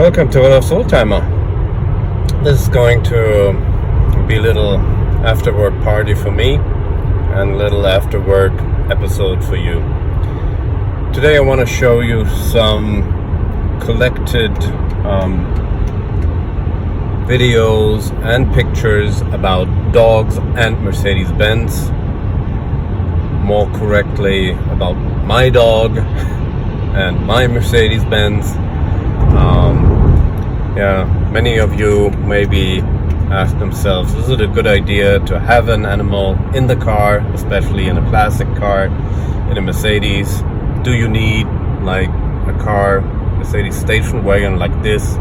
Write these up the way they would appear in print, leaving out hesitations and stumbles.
Welcome to Olaf's Oldtimer. This is going to be a little after work party for me and a little after work episode for you. Today I want to show you some collected videos and pictures about dogs and Mercedes-Benz. More correctly, about my dog and my Mercedes-Benz. Many of you maybe ask themselves, is it a good idea to have an animal in the car, especially in a classic car, in a Mercedes? Do you need like a car, Mercedes station wagon like this?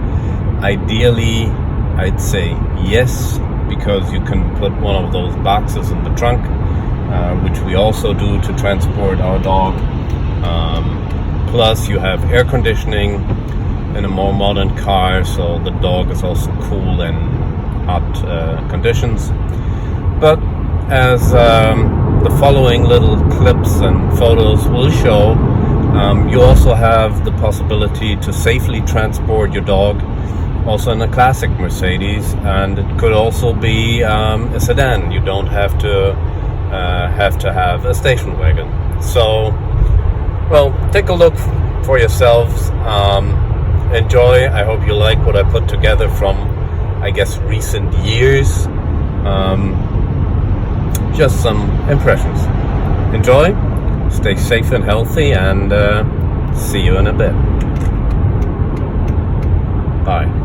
Ideally, I'd say yes, because you can put one of those boxes in the trunk, which we also do to transport our dog. Plus you have air conditioning in a more modern car, so the dog is also cool in hot conditions. But as the following little clips and photos will show, you also have the possibility to safely transport your dog also in a classic Mercedes, and it could also be a sedan. You don't have to have a station wagon. So, well, take a look for yourselves. Enjoy. I hope you like what I put together from, I guess, recent years. Just some impressions. Enjoy, stay safe and healthy, and see you in a bit. Bye.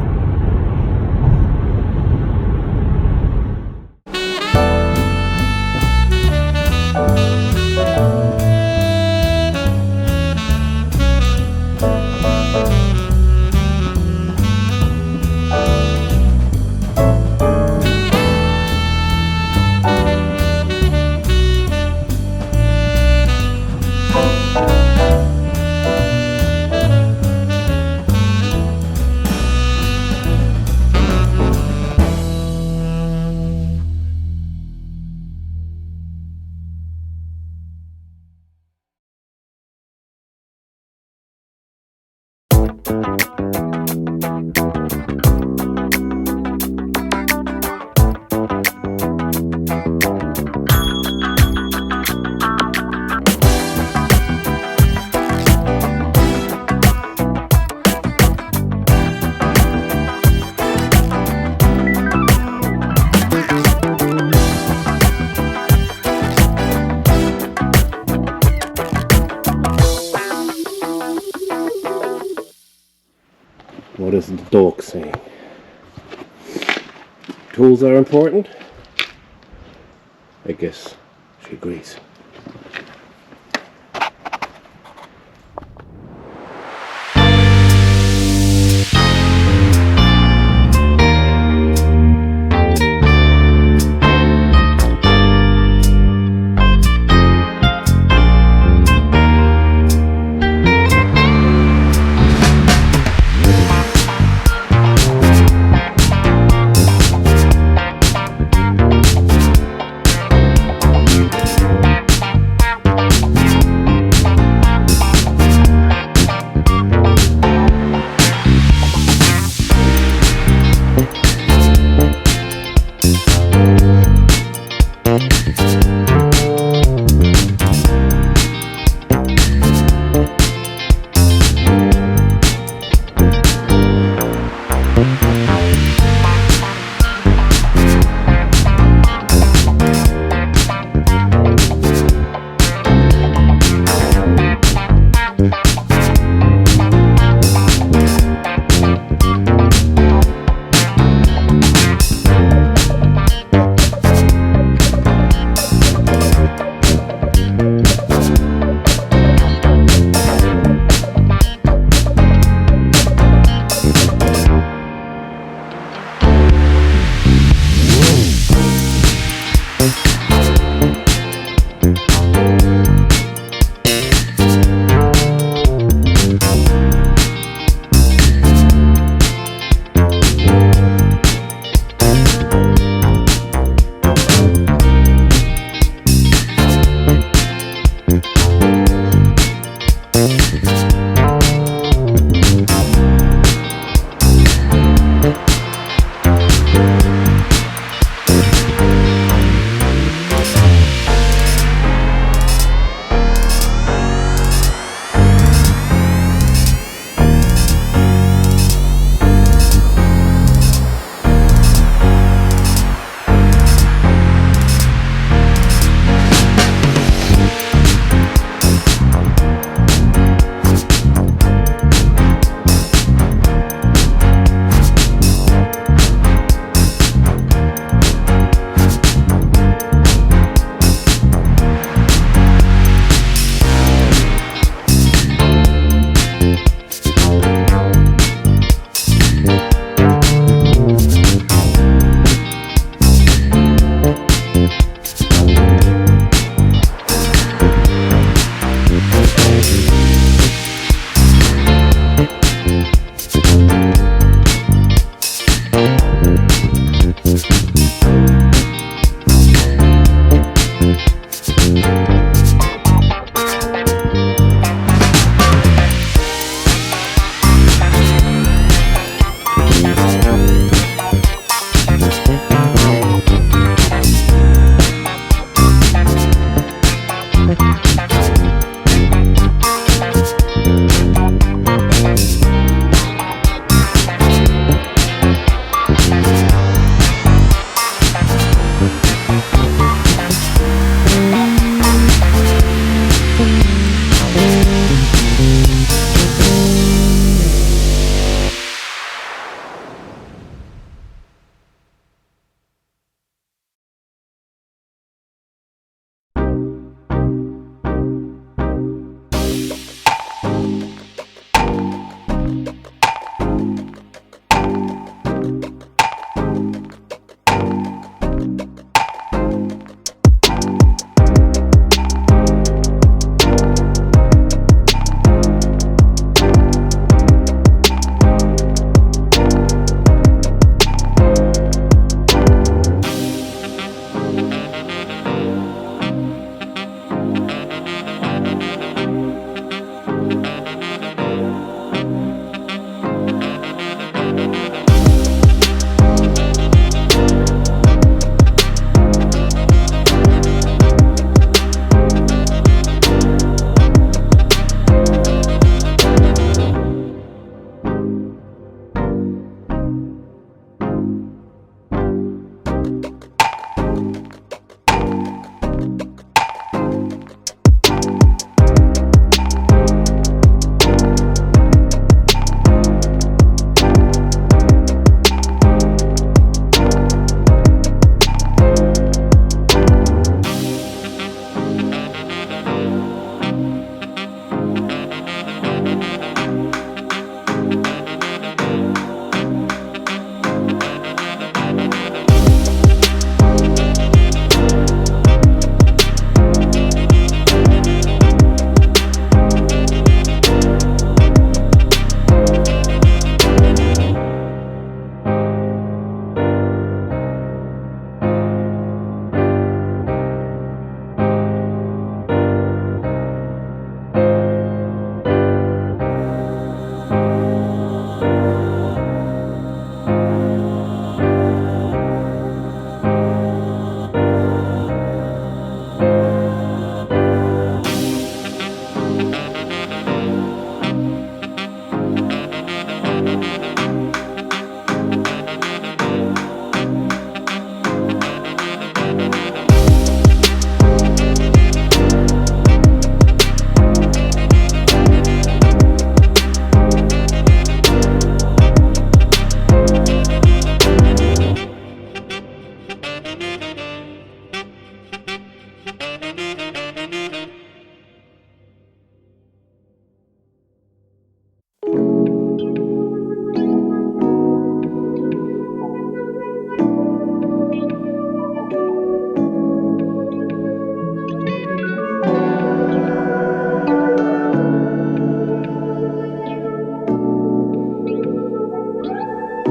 What is the dog saying? Tools are important? I guess she agrees.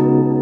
you.